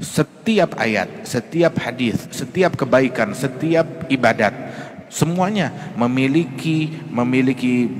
Setiap ayat, setiap hadis, setiap kebaikan, setiap ibadat, semuanya memiliki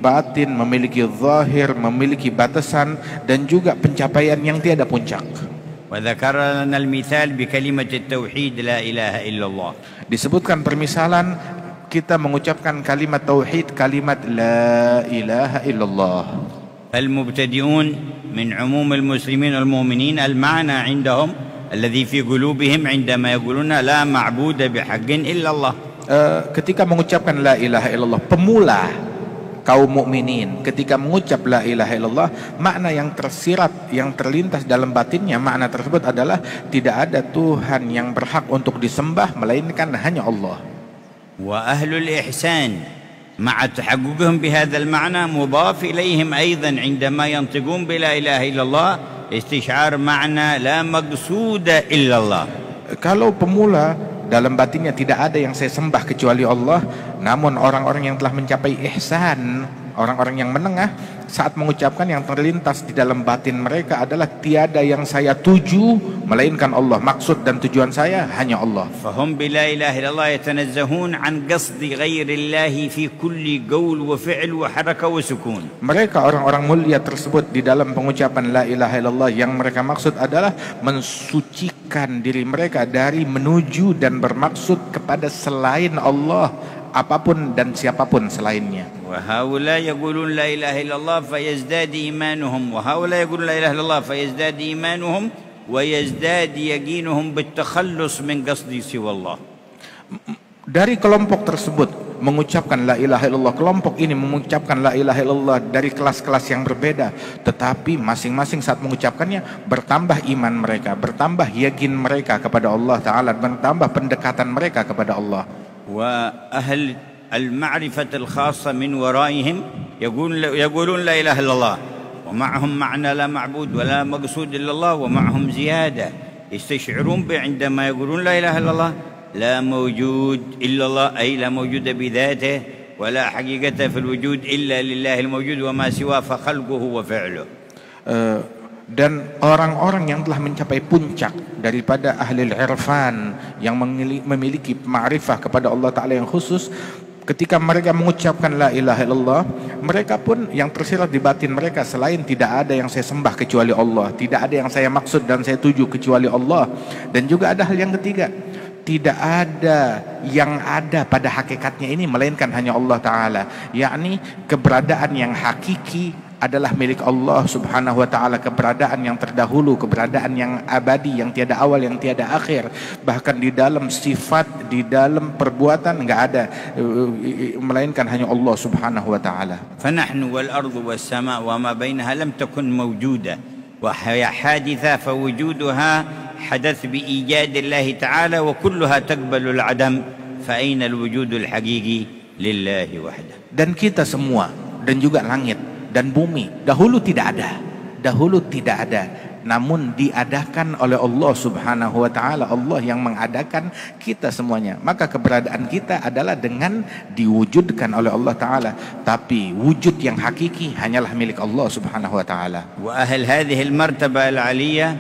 batin, memiliki zahir, memiliki batasan dan juga pencapaian yang tiada puncak. وذكر لنا المثال بكلمة التوحيد لا إله إلا الله. Disebutkan permisalan kita mengucapkan kalimat tauhid, kalimat la ilaha illallah. المبتدئون من عموم المسلمين والمؤمنين المعنى عندهم الذي في قلوبهم عندما يقولون لا معبود بحق إلا الله. Ketika mengucapkan la ilaha illallah, pemula kaum mukminin ketika mengucap la ilaha illallah, makna yang tersirat, yang terlintas dalam batinnya, makna tersebut adalah tidak ada Tuhan yang berhak untuk disembah melainkan hanya Allah. Wa ahlul ihsan ma'a tahaqqquhum bihadha al-ma'na mudaf ilayhim aidan 'indama yantiqun bila ilaha illallah istish'ar ma'na la maqsuda illallah. Kalau pemula dalam batinnya tidak ada yang saya sembah kecuali Allah, namun orang-orang yang telah mencapai ihsan, orang-orang yang menengah, saat mengucapkan yang terlintas di dalam batin mereka adalah tiada yang saya tuju melainkan Allah. Maksud dan tujuan saya hanya Allah. Fahum bila ilaha illallah yatanazzahun an qasdi ghairillahi fi kulli qaul wa fi'l wa haraka wa sukun. Mereka orang-orang mulia tersebut di dalam pengucapan la ilaha illallah yang mereka maksud adalah mensucikan diri mereka dari menuju dan bermaksud kepada selain Allah, apapun dan siapapun selainnya. Wa haula yaqulun la ilaha illallah fayazdad imanuhum wa haula yaqulun la ilaha illallah fayazdad imanuhum wa yazdad yaqinuhum bitakhallus min qasdi siwallah. Dari kelompok tersebut mengucapkan la ilaha illallah, kelompok ini mengucapkan la ilaha illallah dari kelas-kelas yang berbeda, tetapi masing-masing saat mengucapkannya bertambah iman mereka, bertambah yakin mereka kepada Allah Ta'ala, bertambah pendekatan mereka kepada Allah. وأهل المعرفة الخاصة من ورائهم يقولون لا إله إلا الله ومعهم معنى لا معبود ولا مقصود إلا الله ومعهم زيادة يستشعرون عندما يقولون لا إله إلا الله لا موجود إلا الله أي لا موجود بذاته ولا حقيقة في الوجود إلا لله الموجود وما سواه فخلقه وفعله. Dan orang-orang yang telah mencapai puncak daripada ahli irfan yang memiliki ma'rifah kepada Allah Ta'ala yang khusus, ketika mereka mengucapkan la ilaha illallah, mereka pun yang tersirat di batin mereka selain tidak ada yang saya sembah kecuali Allah, tidak ada yang saya maksud dan saya tuju kecuali Allah. Dan juga ada hal yang ketiga, tidak ada yang ada pada hakikatnya ini melainkan hanya Allah Ta'ala, yakni keberadaan yang hakiki adalah milik Allah Subhanahu wa Ta'ala, keberadaan yang terdahulu, keberadaan yang abadi, yang tiada awal, yang tiada akhir. Bahkan di dalam sifat, di dalam perbuatan enggak ada melainkan hanya Allah Subhanahu wa Ta'ala. Fanahnu wal ardu was sama' wa ma bainaha lam takun mawjuda wa hiya haditha fa wujuduha hadath bi ijad Allah Ta'ala wa kulluha taqbalu al adam fa aina al wujud al haqiqi lillahi wahda. Dan kita semua dan juga langit dan bumi dahulu tidak ada, namun diadakan oleh Allah Subhanahu wa Ta'ala. Allah yang mengadakan kita semuanya, maka keberadaan kita adalah dengan diwujudkan oleh Allah Ta'ala, tapi wujud yang hakiki hanyalah milik Allah Subhanahu wa Ta'ala. Wa ahl hadhihi al-martaba al-'aliyah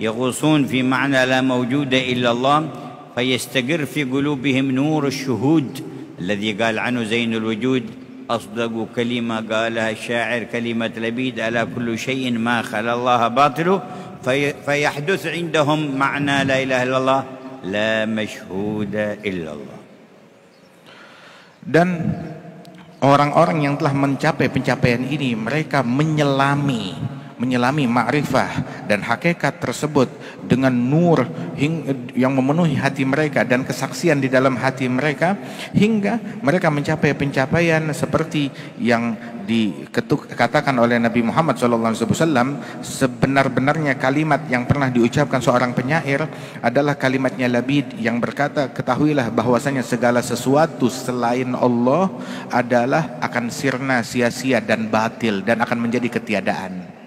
yaghusun fi ma'na la mawjuda illa Allah fayastaqir fi qulubihim nur ash-shuhud alladhi qala anhu zainul wujud أصدق كلمة قالها الشاعر كلمة لبيد على كل شيء ما خلا الله باطله فيحدث عندهم معنى لا إله إلا الله لا مشهود إلا الله. Dan orang-orang yang telah mencapai pencapaian ini, mereka menyelami ma'rifah dan hakikat tersebut dengan nur yang memenuhi hati mereka dan kesaksian di dalam hati mereka, hingga mereka mencapai pencapaian seperti yang dikatakan oleh Nabi Muhammad SAW. Sebenar-benarnya kalimat yang pernah diucapkan seorang penyair adalah kalimatnya Labid yang berkata, ketahuilah bahwasanya segala sesuatu selain Allah adalah akan sirna, sia-sia dan batil dan akan menjadi ketiadaan.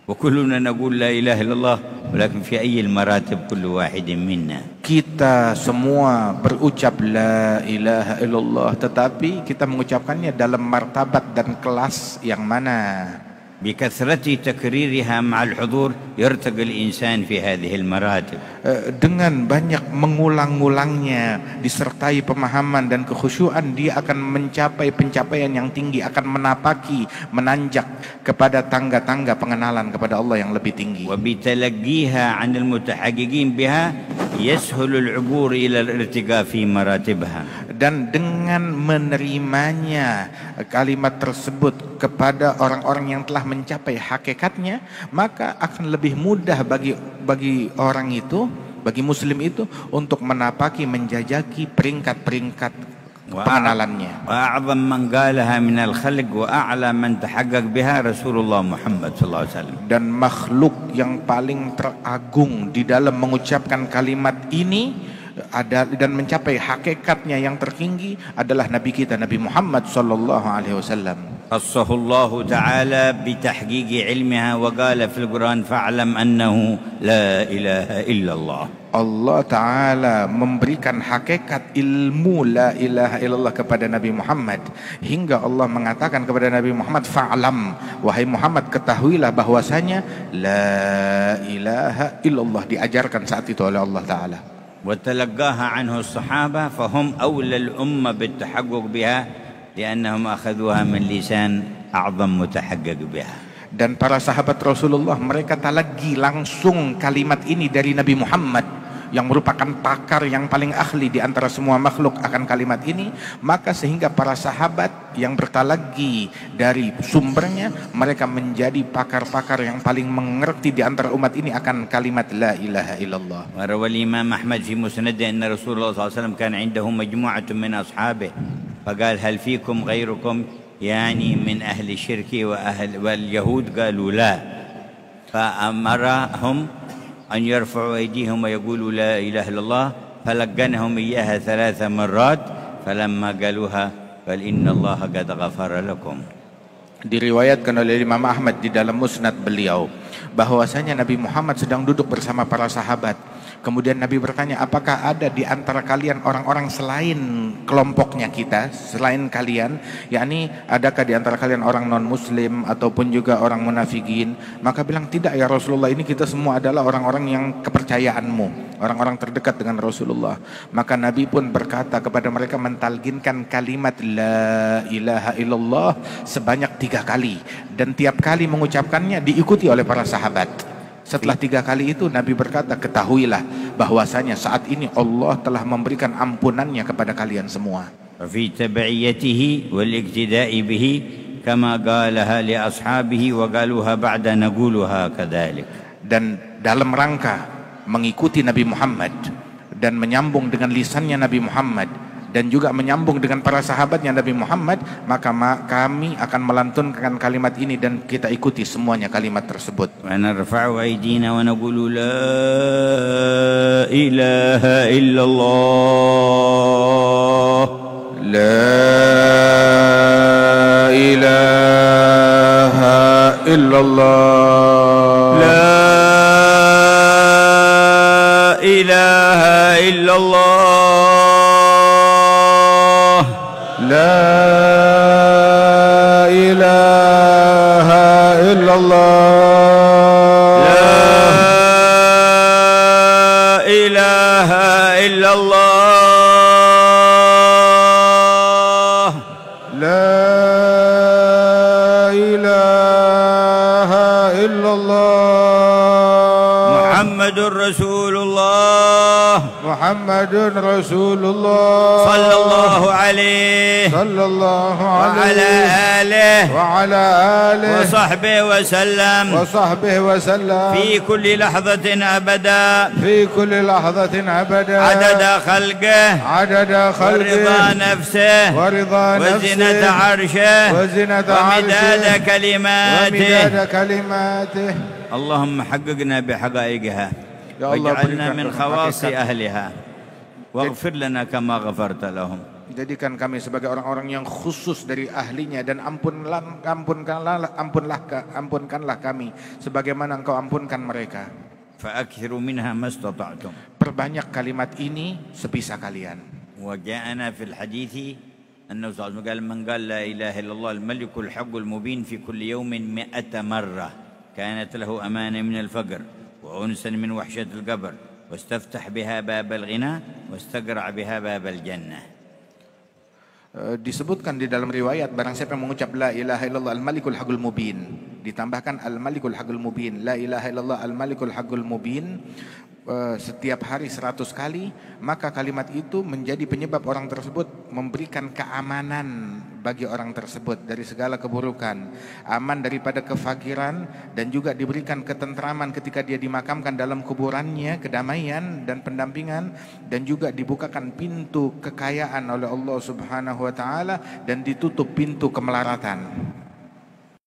وكلنا نقول لا إله إلا الله ولكن في أي المراتب كل واحد منا. Kita semua berucap la ilaha illallah, tetapi kita mengucapkannya dalam martabat dan kelas yang mana? بكثرة تكريرها مع الحضور يرتقي الإنسان في هذه المراتب. Dengan banyak mengulang-ulangnya disertai pemahaman dan kekhusyuan, dia akan mencapai pencapaian yang tinggi, akan menapaki, menanjak kepada tangga-tangga pengenalan kepada Allah yang lebih tinggi. وبتلقيها عن المتحققين بها يسهل العبور إلى الارتقاء في مراتبها. Dan dengan menerimanya kalimat tersebut kepada orang-orang yang telah mencapai hakikatnya, maka akan lebih mudah bagi orang itu, bagi muslim itu, untuk menapaki, menjajaki peringkat-peringkat pengenalannya. وأعظم من قالها من الخلق وأعلى من تحقق بها رسول الله محمد صلى الله عليه وسلم. Dan makhluk yang paling teragung di dalam mengucapkan kalimat ini dan mencapai hakikatnya yang tertinggi adalah Nabi kita, Nabi Muhammad sallallahu alaihi wasallam. خصه الله تعالى بتحقيق علمها وقال في القرآن فاعلم أنه لا إله إلا الله. Allah Ta'ala memberikan hakikat ilmu la ilaha illallah kepada Nabi Muhammad, hingga Allah mengatakan kepada Nabi Muhammad, fa'lam, wahai Muhammad ketahuilah bahwasanya la ilaha illallah, diajarkan saat itu oleh Allah Ta'ala. وتلقاها عنه الصحابة فهم أولى الأمة بالتحقق بها لأنهم أخذوها من لسان أعظم متحقق بها. Dan para sahabat Rasulullah, mereka talaqi langsung kalimat ini dari Nabi Muhammad yang merupakan pakar yang paling ahli di antara semua makhluk akan kalimat ini, maka sehingga para sahabat yang bertalaqi dari sumbernya, mereka menjadi pakar-pakar yang paling mengerti di antara umat ini akan kalimat la ilaha illallah. وروى الإمام أحمد في مسنده أن رسول الله صلى الله عليه وسلم كان عنده مجموعة من أصحابه فقال هل فيكم غيركم يعني من أهل الشرك واليهود قالوا لا فأمرهم أن يرفعوا أيديهم ويقولوا لا إله إلا الله فلقنهم إياها 3 مرات فلما قالوها قال إن الله قد غفر لكم. Diriwayatkan oleh Imam Ahmad di dalam musnad beliau bahwasanya Nabi Muhammad sedang duduk bersama para sahabat. Kemudian Nabi bertanya, apakah ada di antara kalian orang-orang selain kelompoknya kita, selain kalian, yakni adakah di antara kalian orang non-muslim ataupun juga orang munafikin? Maka bilang, tidak ya Rasulullah, ini kita semua adalah orang-orang yang kepercayaanmu, orang-orang terdekat dengan Rasulullah. Maka Nabi pun berkata kepada mereka, mentalkinkan kalimat la ilaha illallah sebanyak 3 kali, dan tiap kali mengucapkannya diikuti oleh para sahabat. Setelah 3 kali itu Nabi berkata, ketahuilah bahwasanya saat ini Allah telah memberikan ampunannya kepada kalian semua. في تبعيته والاقتداء به كما قالها لأصحابه وقالوها بعد نقولها كذلك. Dan dalam rangka mengikuti Nabi Muhammad dan menyambung dengan lisannya Nabi Muhammad dan juga menyambung dengan para sahabatnya Nabi Muhammad, maka kami akan melantunkan kalimat ini dan kita ikuti semuanya kalimat tersebut. ونرفع أيدينا ونقول لا إله إلا الله لا إله إلا الله لا إله إلا الله لا إله إلا الله لا إله إلا الله لا إله إلا الله محمد رسول الله محمد رسول الله صلى الله عليه صلى الله وعلى عليه آله وعلى آله وصحبه وسلم وصحبه وسلم في كل لحظة أبدا في كل لحظة أبدا عدد خلقه عدد ورضا خلقه نفسه ورضا وزنة نفسه عرشه وزنة ومداد عرشه كلماته ومداد كلماته. اللهم حققنا بحقائقها يا الله واجعلنا berikan من kami خواص hakikat. أهلها واغفر لنا كما غفرت لهم. Jadikan kami sebagai orang-orang yang khusus dari ahlinya, dan ampunkanlah kami sebagaimana Engkau ampunkan mereka. فأكثروا منها ما استطعتم. Perbanyak kalimat ini sebisa kalian. وجاءنا في الحديث أنه صلى الله عليه وسلم قال: من قال لا إله إلا الله الملك الحق المبين في كل يوم 100 مرة كانت له أمانة من الفقر وأنسا من وحشة القبر واستفتح بها باب الغنى واستقرع بها باب الجنة. Disebutkan di dalam riwayat, barang siapa yang mengucap la ilaha illallah al-malikul haqqul mubin, ditambahkan al-malikul haqqul mubin, la ilaha illallah al-malikul haqqul mubin, setiap hari 100 kali, maka kalimat itu menjadi penyebab orang tersebut memberikan keamanan bagi orang tersebut dari segala keburukan, aman daripada kefakiran, dan juga diberikan ketentraman ketika dia dimakamkan dalam kuburannya, kedamaian dan pendampingan, dan juga dibukakan pintu kekayaan oleh Allah Subhanahu wa taala dan ditutup pintu kemelaratan.